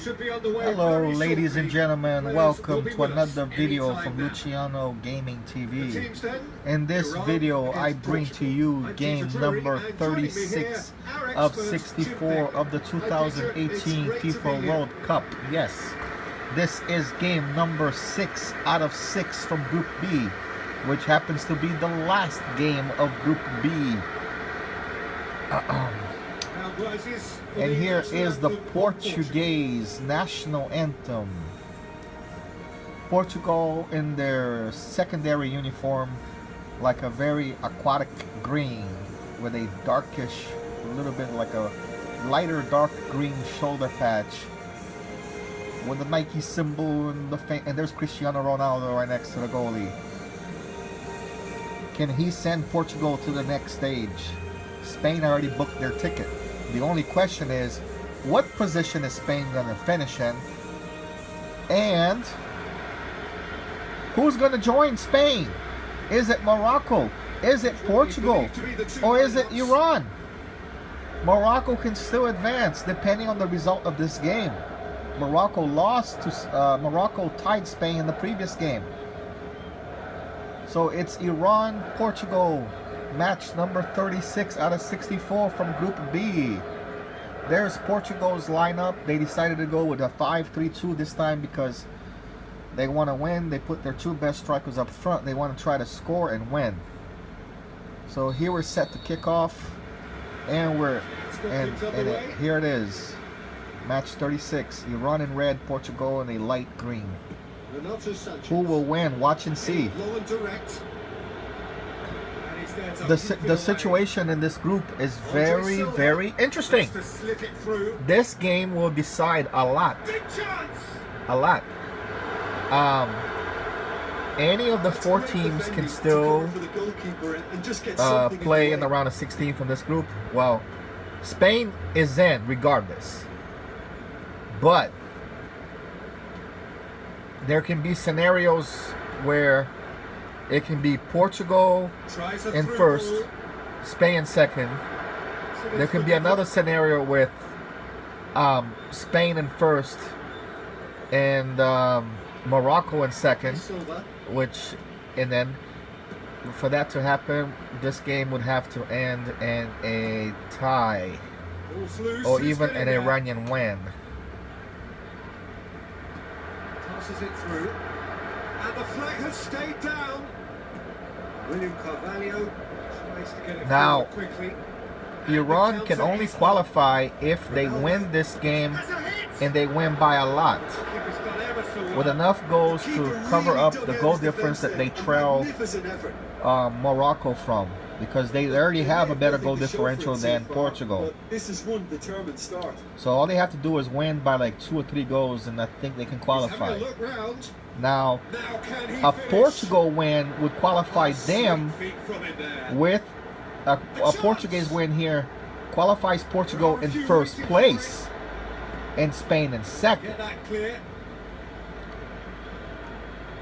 Hello ladies and gentlemen, welcome to another video from Luciano Gaming TV. In this video I bring to you game number 36 of 64 of the 2018 FIFA World Cup. Yes, this is game number 6 out of 6 from Group B, which happens to be the last game of Group B. And here is the Portuguese national anthem. Portugal in their secondary uniform, like a very aquatic green with a darkish, a little bit like a lighter dark green shoulder patch with the Nike symbol and and there's Cristiano Ronaldo right next to the goalie. Can he send Portugal to the next stage? Spain already booked their ticket. The only question is, what position is Spain going to finish in? And who's going to join Spain? Is it Morocco? Is it Portugal? Or is it Iran? Morocco can still advance depending on the result of this game. Morocco tied Spain in the previous game. So it's Iran, Portugal. Match number 36 out of 64 from Group B. There's Portugal's lineup. They decided to go with a 5-3-2 this time because they want to win. They put their two best strikers up front. They want to try to score and win. So here we're set to kick off, and here it is. Match 36. Iran in red, Portugal in a light green. Who will win? Watch and see. The situation in this group is very, very interesting. This game will decide a lot. A lot. Any of the four teams can still play in the round of 16 from this group. Well, Spain is in regardless. But there can be scenarios where it can be Portugal in first, Spain second. There could be another scenario with Spain in first and Morocco in second, and then for that to happen, this game would have to end in a tie or even an Iranian win. Tosses it through. And the flag has stayed down. William Carvalho tries to get it now, quickly. Iran can only qualify if they win this game and they win by a lot, with enough goals to cover up the goal difference that they trail Morocco from, because they already have a better goal differential than Portugal. So all they have to do is win by like 2 or 3 goals, and I think they can qualify. Now, a Portugal win would qualify them with a Portuguese win here qualifies Portugal in first place and Spain in second.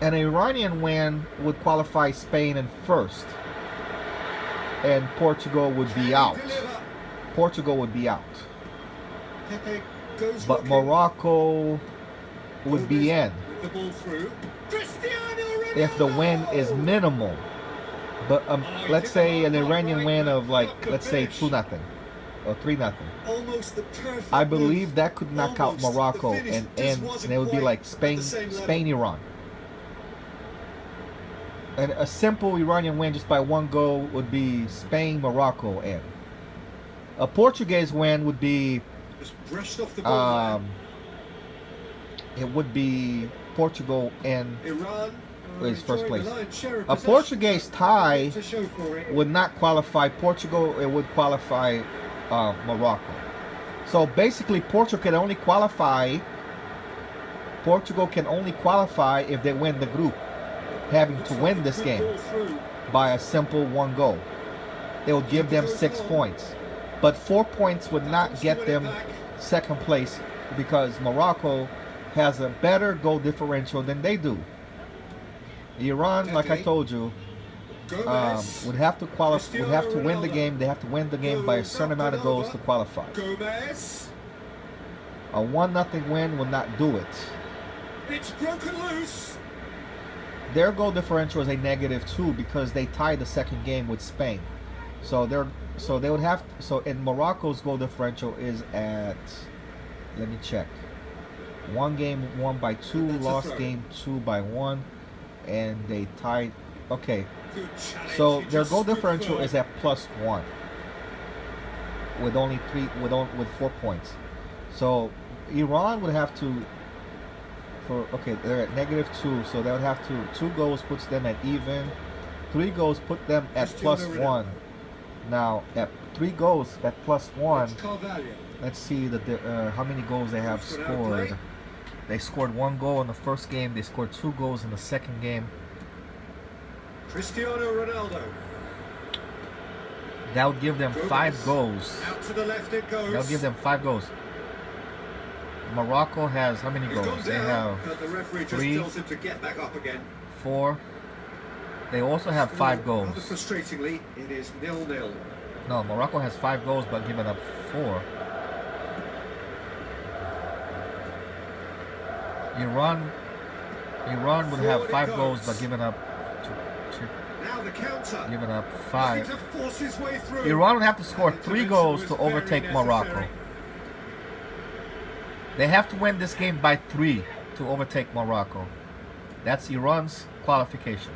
An Iranian win would qualify Spain in first, and Portugal would be out. Portugal would be out. But Morocco would be in if the win is minimal. But let's say an Iranian win of, like, let's say 2-0 or 3-0. I believe that could knock out Morocco, and it would be like Spain-Iran. And a simple Iranian win just by 1 goal would be Spain-Morocco in. A Portuguese win would be it would be Portugal in is first place. A Portuguese tie would not qualify Portugal, it would qualify Morocco. So basically Portugal can only qualify if they win the group, having to win this game by a simple 1 goal. It will give them 6 points. But 4 points would not get them second place, because Morocco has a better goal differential than they do. Iran, like I told you, would have to qualify. Would have to win the game. They have to win the game by a certain amount of goals to qualify. A 1-0 win will not do it. It's broken loose. Their goal differential is a -2 because they tied the second game with Spain. So they would have in Morocco's goal differential is at, let me check. 1 game won by 2, lost game 2 by 1, and they tied. Okay, so their goal differential is at +1 with only 4 points. So Iran would have to. They're at -2, so they would have to. 2 goals puts them at even. 3 goals put them at +1. Now at 3 goals at +1, let's see how many goals they have scored. They scored 1 goal in the first game. They scored 2 goals in the second game. Cristiano Ronaldo. That would give them 5 goals. Out to the left it goes. That would give them 5 goals. Morocco has how many goals? They have 3, 4. They also have 5 goals. Frustratingly, it is 0-0. No, Morocco has 5 goals but given up 4. Iran would have 5 goals but given up 5. Iran would have to score 3 goals to overtake Morocco. They have to win this game by 3 to overtake Morocco. That's Iran's qualification.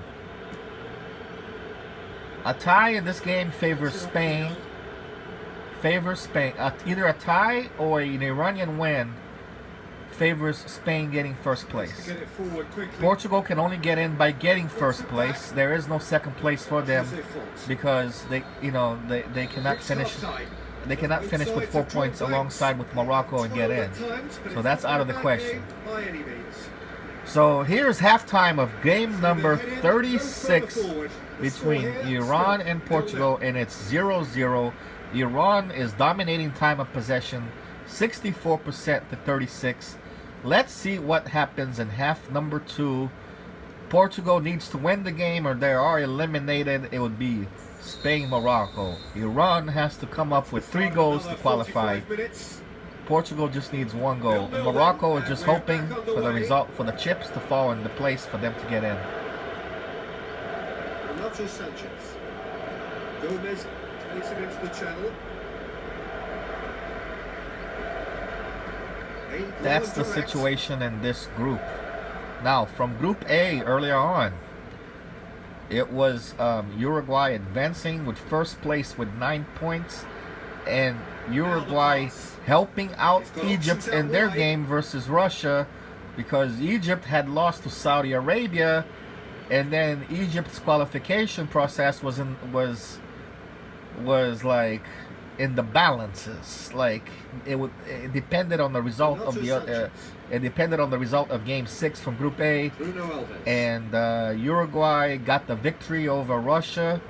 A tie in this game favors Spain. Either a tie or an Iranian win favors Spain getting first place. Portugal can only get in by getting first place. There is no second place for them because they cannot finish. They cannot finish with 4 points alongside with Morocco and get in. So that's out of the question. So here's halftime of game number 36 between Iran and Portugal, and it's 0-0. Iran is dominating time of possession, 64% to 36. Let's see what happens in half number 2. Portugal needs to win the game or they are eliminated. It would be Spain-Morocco. Iran has to come up with 3 goals to qualify. Portugal just needs 1 goal. And Morocco is just hoping for the result, for the chips to fall into place for them to get in. Sanchez. Gomez takes it into the channel. That's the situation in this group. Now, from Group A earlier on, it was Uruguay advancing with first place with 9 points, and Uruguay helping out Egypt in their game versus Russia because Egypt had lost to Saudi Arabia, and then Egypt's qualification process was like in the balances. Like it depended on the result of it depended on the result of Game 6 from Group A, and Uruguay got the victory over Russia,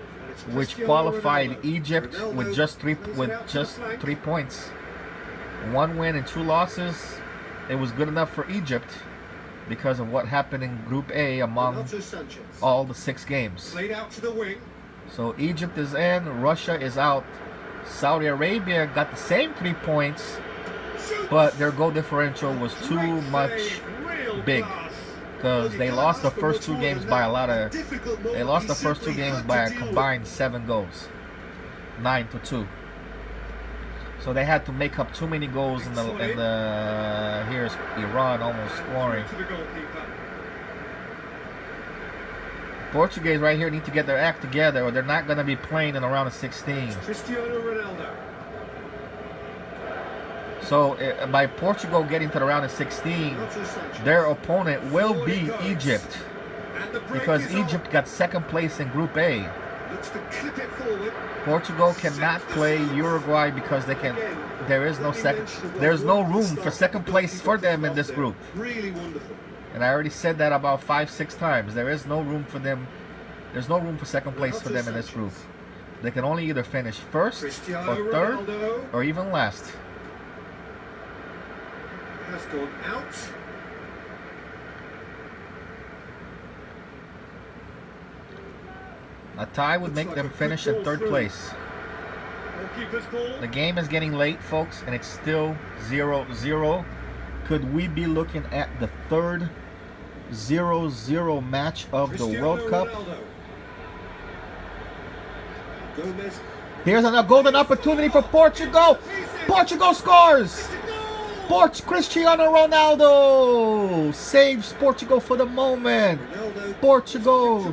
which qualified Egypt with just 3 points, 1 win and 2 losses. It was good enough for Egypt because of what happened in Group A among all the 6 games. So Egypt is in, Russia is out. Saudi Arabia got the same 3 points, but their goal differential was too much big because they lost the first 2 games by a combined 7 goals, 9-2. So they had to make up too many goals in the here's Iran almost scoring. Portuguese right here need to get their act together or they're not going to be playing in a round of 16. Cristiano Ronaldo. So by Portugal getting to the round of 16, their opponent will be Egypt because Egypt got 2nd place in Group A. Portugal cannot play Uruguay because there's no room for 2nd place for them in this group. And I already said that about 5-6 times. There is no room for them. There's no room for 2nd place for them in this group. They can only either finish 1st or 3rd or even last. Has gone out. A tie would make them finish in 3rd place. Goalkeeper's ball. The game is getting late, folks, and it's still 0-0. Could we be looking at the third 0-0 match of the Cristiano World Cup? Ronaldo. Gomez. Here's a golden opportunity for Portugal. Portugal scores. Cristiano Ronaldo saves Portugal for the moment. Portugal,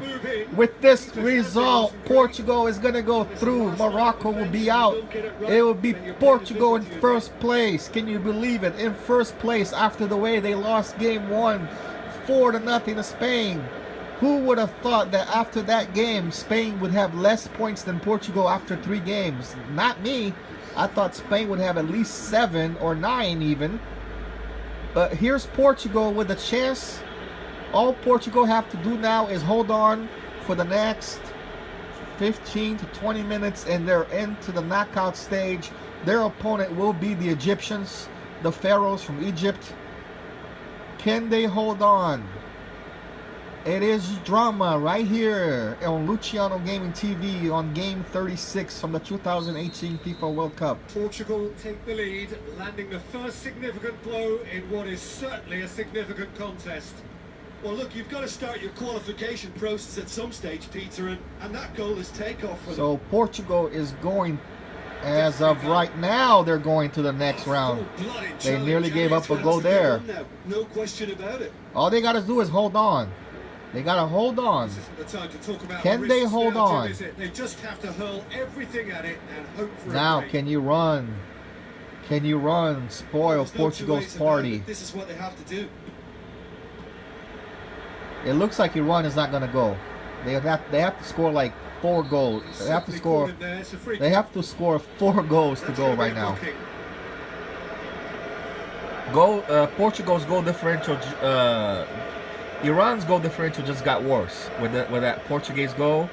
with this result, Portugal is going to go through. Morocco will be out. It will be Portugal in first place. Can you believe it? In first place after the way they lost game 1, 4-0 to Spain. Who would have thought that after that game, Spain would have less points than Portugal after 3 games? Not me. I thought Spain would have at least 7 or 9 even. But here's Portugal with a chance. All Portugal have to do now is hold on for the next 15 to 20 minutes and they're into the knockout stage. Their opponent will be the Egyptians, the Pharaohs from Egypt. Can they hold on? It is drama right here on Luciano Gaming TV on Game 36 from the 2018 FIFA World Cup. Portugal take the lead, landing the first significant blow in what is certainly a significant contest. Well, look, you've got to start your qualification process at some stage, Peter, and that goal is takeoff for them. So Portugal is going, as of right now, they're going to the next round. They nearly gave up a goal there. No question about it. All they got to do is hold on. They got to hold on. This isn't the time to talk about Can they hold now, on? Jim, is it? They just have to hurl everything at it and hope for Now, a break. can you run? Can you run? Spoil There's no two Portugal's ways about party. it. This is what they have to do. It looks like Iran is not going to go. They have to score like 4 goals. They have to score. They have to score 4 goals to go right now. Portugal's goal differential. Iran's goal differential just got worse with that Portuguese goal.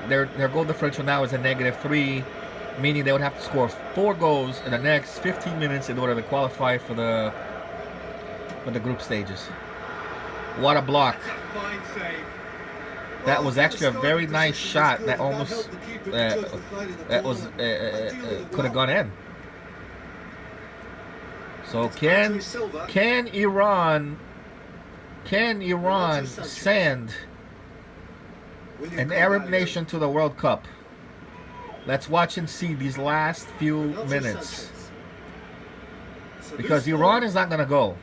Their goal differential now is a -3, meaning they would have to score 4 goals in the next 15 minutes in order to qualify for the group stages. What a block! Fine save. That was actually a very nice shot. That almost could have gone in. So can Iran send an Arab nation to the World Cup? Let's watch and see these last few minutes. Because Iran is not going to go.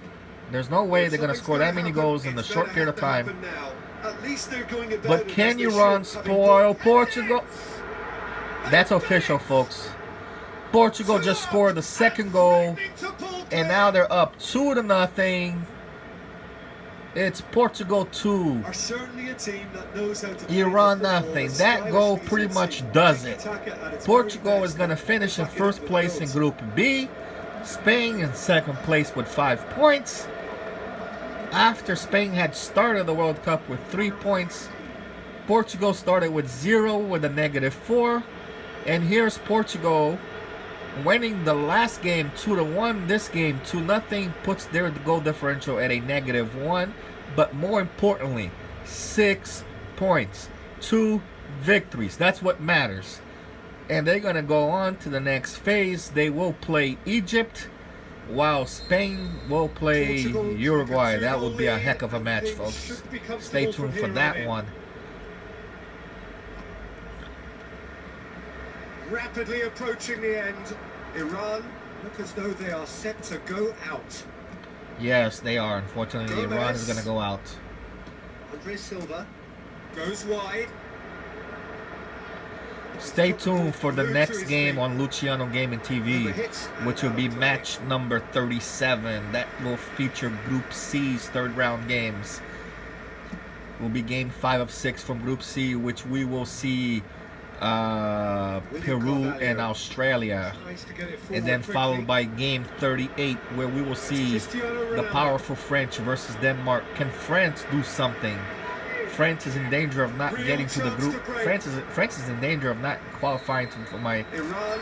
There's no way they're going to score that many goals in a short period of time. But can Iran spoil Portugal? That's official, folks. Portugal just scored the 2nd goal, and now they're up 2-0. It's Portugal 2, Iran nothing. That goal pretty much does it. Portugal is going to finish in first place in Group B. Spain in 2nd place with 5 points. After Spain had started the World Cup with 3 points, Portugal started with 0 with a -4. And here's Portugal winning the last game 2-1. This game 2-0 puts their goal differential at a -1. But more importantly, 6 points, 2 victories. That's what matters. And they're going to go on to the next phase. They will play Egypt, while Spain will play Uruguay. That would be a heck of a match, folks. Stay tuned for that one. Rapidly approaching the end. Iran look as though they are set to go out. Yes, they are. Unfortunately, Iran is going to go out. Andre Silva goes wide. Stay tuned for the next game on Luciano Gaming TV, which will be match number 37. That will feature Group C's 3rd round games. Will be game 5 of 6 from Group C, which we will see Peru and Australia, and then followed by game 38, where we will see the powerful French versus Denmark. Can France do something? France is in danger of not getting to the group. France is in danger of not qualifying for my.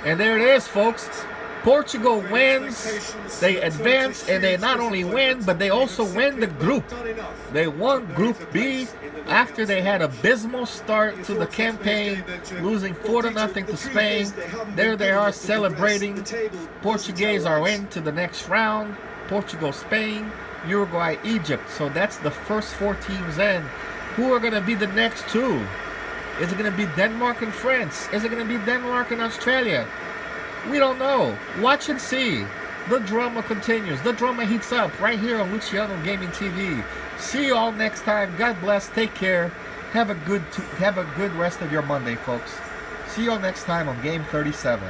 And there it is, folks. Portugal wins, they advance, and they not only win, but they also win the group. They won Group B after they had an abysmal start to the campaign, losing 4-0 to Spain. There they are celebrating. Portuguese are into the next round. Portugal, Spain, Uruguay, Egypt. So that's the first 4 teams in. Who are going to be the next 2? Is it going to be Denmark and France? Is it going to be Denmark and Australia? We don't know. Watch and see. The drama continues. The drama heats up right here on Luciano Gaming TV. See you all next time. God bless. Take care. Have a good rest of your Monday, folks. See you all next time on Game 37.